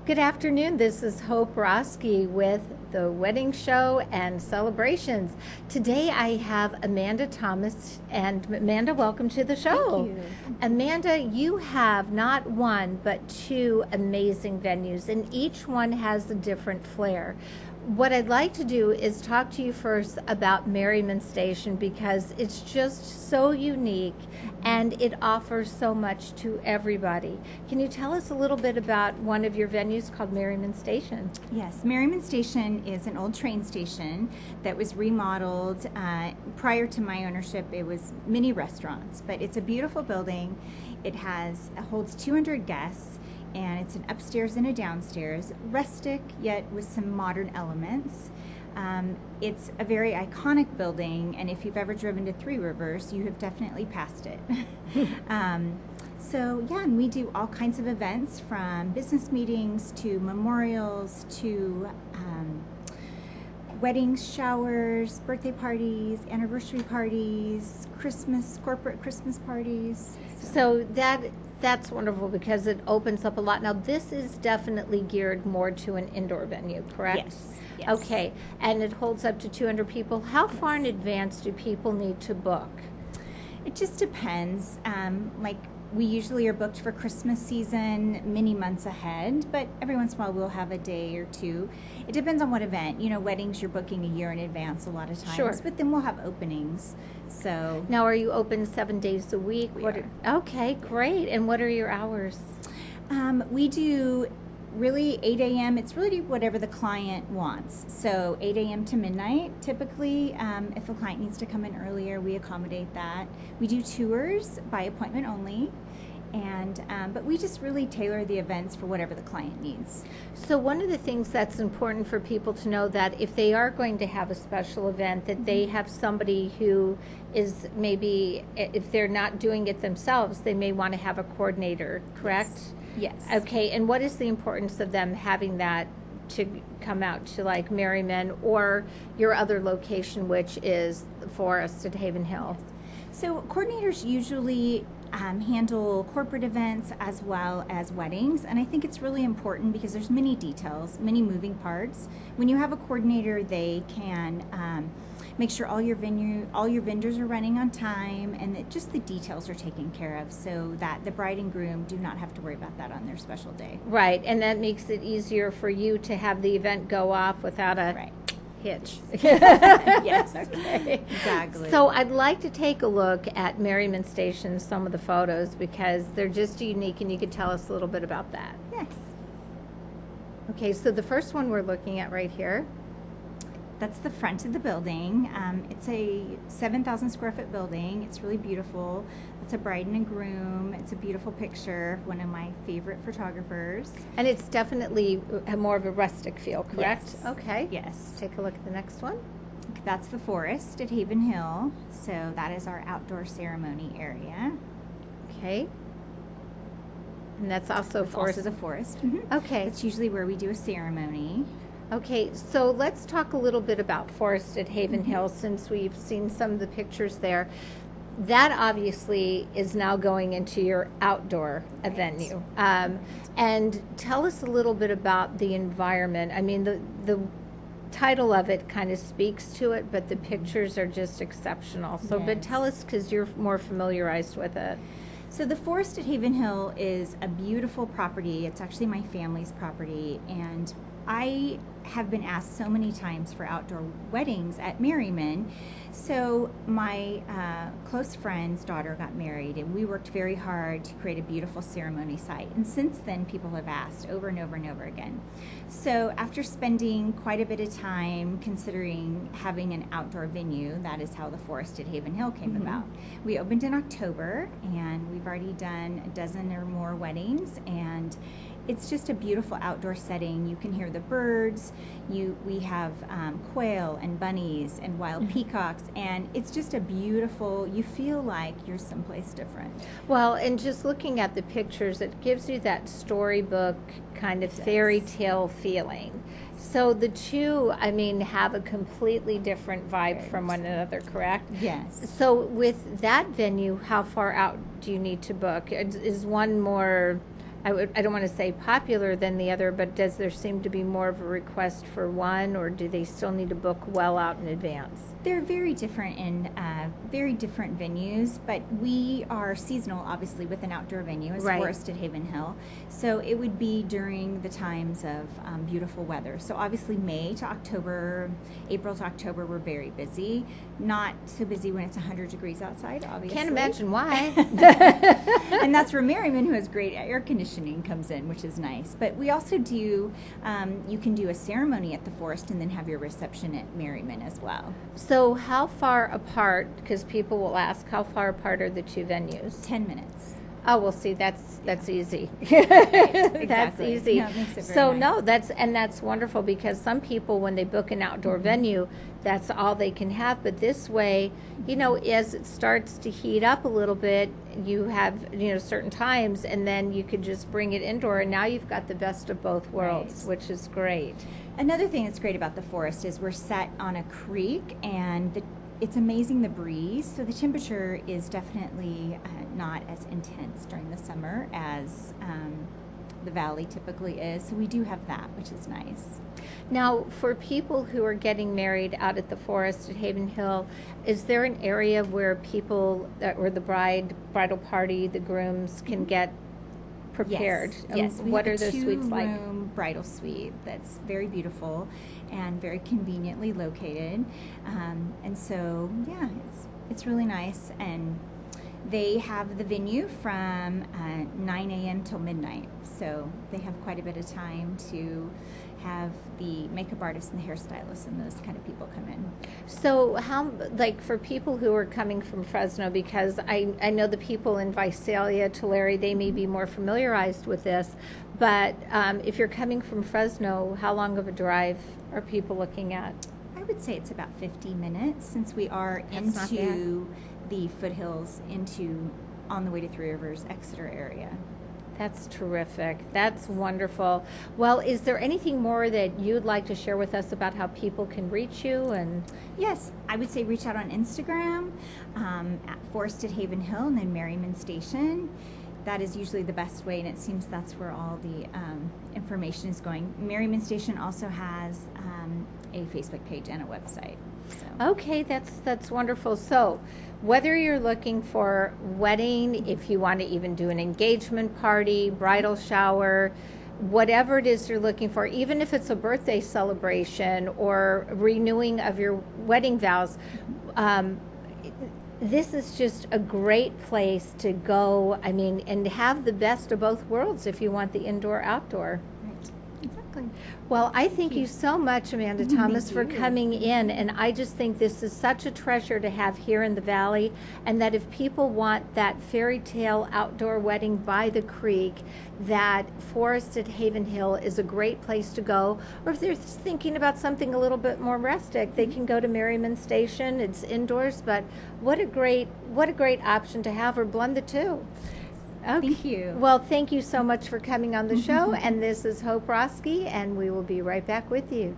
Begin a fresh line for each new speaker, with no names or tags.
Good afternoon. This is Hope Roski with the Wedding Show and Celebrations. Today I have Amanda Thomas, and Amanda, welcome to the show.
Thank you.
Amanda, you have not one but two amazing venues, and each one has a different flair. What I'd like to do is talk to you first about MerrymanStation because it's just so unique and it offers so much to everybody. Can you tell us a little bit about one of your venues called MerrymanStation?
Yes, Merryman Station is an old train station that was remodeled. Prior to my ownership, it was mini restaurants, but it's a beautiful building. It holds 200 guests, and it's an upstairs and a downstairs, rustic yet with some modern elements. It's a very iconic building, and if you've ever driven to Three Rivers, you have definitely passed it. And we do all kinds of events, from business meetings to memorials to weddings, showers, birthday parties, anniversary parties, corporate Christmas parties.
So that's wonderful because it opens up a lot. Now, this is definitely geared more to an indoor venue, correct?
Yes.
Okay, and it holds up to 200 people. How far in advance do people need to book?
It just depends. We usually are booked for Christmas season many months ahead, but every once in a while we'll have a day or two. It depends on what event. Weddings you're booking a year in advance a lot of times,
Sure.
But then we'll have openings. So
Now, are you open 7 days a week?
We are.
Okay, great. And what are your hours?
We do really 8 a.m. It's really whatever the client wants. So 8 a.m. to midnight, typically. If a client needs to come in earlier, we accommodate that. We do tours by appointment only. But we just really tailor the events for whatever the client needs.
So one of the things that's important for people to know, that if they are going to have a special event, that they have somebody who is, maybe if they're not doing it themselves, they may want to have a coordinator, correct?
Yes.
Okay, and what is the importance of them having that to come out to like Merryman or your other location, which is ForestatHavenHill?
So coordinators usually handle corporate events as well as weddings, and I think it's really important because there's many details, many moving parts. When you have a coordinator, they can make sure all your vendors are running on time, and that just the details are taken care of, so that the bride and groom do not have to worry about that on their special day.
Right, and that makes it easier for you to have the event go off without a
Right.
hitch.
Yes.
Okay.
Exactly.
So I'd like to take a look at MerrymanStation, some of the photos, because they're just unique, and you could tell us a little bit about that.
Yes.
Okay, so the first one we're looking at right here.
That's the front of the building. It's a 7,000 square foot building. It's really beautiful. It's a bride and a groom. It's a beautiful picture of one of my favorite photographers.
And it's definitely more of a rustic feel, correct?
Yes.
Okay.
Yes.
Take a look at the next one.
That's the forest at Haven Hill. So that is our outdoor ceremony area.
Okay. And that's also
It's
forest.
also the forest. Mhm.
Okay.
That's usually where we do a ceremony.
Okay, so let's talk a little bit about ForestatHavenHill, since we've seen some of the pictures there. That obviously is now going into your outdoor venue. And tell us a little bit about the environment. I mean, the title of it kind of speaks to it, but the pictures are just exceptional. So, but
Yes.
tell us, because you're more familiarized with it.
So the forest at Haven Hill is a beautiful property. It's actually my family's property, and I have been asked so many times for outdoor weddings at Merryman. So my close friend's daughter got married, and we worked very hard to create a beautiful ceremony site. And since then, people have asked over and over and over again. So after spending quite a bit of time considering having an outdoor venue, that is how the Forest at Haven Hill came about. We opened in October, and we've already done a dozen or more weddings, and it's just a beautiful outdoor setting. You can hear the birds. We have quail and bunnies and wild peacocks, and it's just a beautiful, you feel like you're someplace different.
Well, and just looking at the pictures, it gives you that storybook kind of fairy tale feeling. So the two, I mean, have a completely different vibe from one another, correct?
Yes.
So with that venue, how far out do you need to book? Is one more I don't want to say popular than the other, but does there seem to be more of a request for one, or do they still need to book well out in advance?
They're very different in very different venues, but we are seasonal, obviously, with an outdoor venue as
Right.
ForestatHavenHill. So it would be during the times of beautiful weather. So obviously May to October, April to October, we're very busy. Not so busy when it's 100 degrees outside, obviously.
Can't imagine why.
And that's where Merryman, who has great air conditioning, comes in, which is nice. But we also do, you can do a ceremony at the Forest and then have your reception at Merryman as well.
So how far apart, because people will ask, how far apart are the two venues?
10 minutes.
Oh, well, see, that's easy.
Right,
That's
exactly.
easy.
No, it makes it very
So
nice.
that's wonderful, because some people, when they book an outdoor venue, that's all they can have. But this way, as it starts to heat up a little bit, you have certain times, and then you could just bring it indoor, and now you've got the best of both worlds,
Right.
which is great.
Another thing that's great about the Forest is we're set on a creek, and it's amazing the breeze. So the temperature is definitely not as intense during the summer as the valley typically is. So we do have that, which is nice.
Now, for people who are getting married out at the Forest at Haven Hill, is there an area where people, or the bridal party, the grooms, can get prepared?
Yes. We
What
have
are those suites like?
a two-room bridal suite that's very beautiful and very conveniently located. And so, yeah, it's really nice. And they have the venue from 9 a.m. till midnight. So they have quite a bit of time to have the makeup artists and the hairstylists and those kind of people come in.
So how, for people who are coming from Fresno, because I know the people in Visalia, Tulare, they may be more familiarized with this, but if you're coming from Fresno, how long of a drive are people looking at?
I would say it's about 50 minutes, since we are
That's not
into the foothills, on the way to Three Rivers, Exeter area.
That's terrific. That's wonderful. Well, is there anything more that you'd like to share with us about how people can reach you? And
Yes, I would say reach out on Instagram at ForestatHavenHill and then MerrymanStation. That is usually the best way, and it seems that's where all the information is going. MerrymanStation also has a Facebook page and a website. So.
okay, that's wonderful. So, whether you're looking for wedding, if you want to even do an engagement party, bridal shower, whatever it is you're looking for, even if it's a birthday celebration or renewing of your wedding vows, this is just a great place to go. I mean, and have the best of both worlds if you want the indoor-outdoor.
Right. Exactly.
Well, I thank you so much, Amanda Thomas, for
you.
coming in, and I just think this is such a treasure to have here in the Valley, and that if people want that fairy tale outdoor wedding by the creek, that Forest at Haven Hill is a great place to go. Or if they're thinking about something a little bit more rustic, they can go to Merryman Station. It's indoors, but what a great option to have, or blend the two. Okay.
Thank you.
Well, thank you so much for coming on the show. And this is Hope Roski, and we will be right back with you.